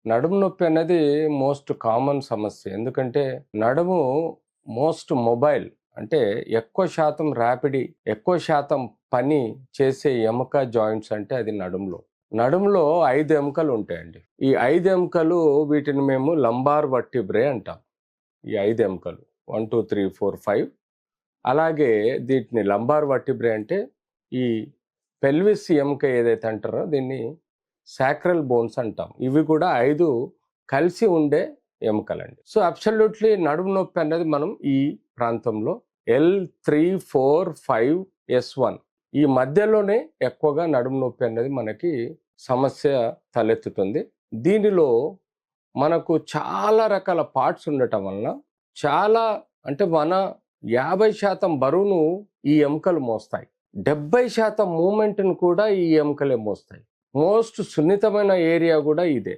నడుము నొప్పి అనేది మోస్ట్ కామన్ సమస్య. ఎందుకంటే నడుము మోస్ట్ మొబైల్. అంటే ఎక్కువ శాతం ర్యాపిడి, ఎక్కువ శాతం పని చేసే ఎముక జాయింట్స్ అంటే అది నడుములో. నడుములో 5 ఎముకలు ఉంటాయండి. ఈ 5 ఎముకలు వీటిని మేము లంబార్ వర్టిబ్రే అంటాం. ఈ 5 ఎముకలు 1, 2, 3, 4, 5. అలాగే దీటిని లంబార్ వర్టిబ్రే అంటే ఈ పెల్విస్ ఎముక ఏదైతే అంటారో దీన్ని సాక్రల్ బోన్స్ అంటాం. ఇవి కూడా 5 కలిసి ఉండే ఎముకలండి. సో అబ్సల్యూట్లీ నడుము నొప్పి అనేది మనం ఈ ప్రాంతంలో L3, 4, 5, S1 ఈ మధ్యలోనే ఎక్కువగా నడుము నొప్పి అనేది మనకి సమస్య తలెత్తుతుంది. దీనిలో మనకు చాలా రకాల పార్ట్స్ ఉండటం వలన చాలా అంటే మన 50% బరువును ఈ ఎముకలు మోస్తాయి. 70% మూమెంట్ను కూడా ఈ ఎముకలే మోస్తాయి. మోస్ట్ సున్నితమైన ఏరియా కూడా ఇదే.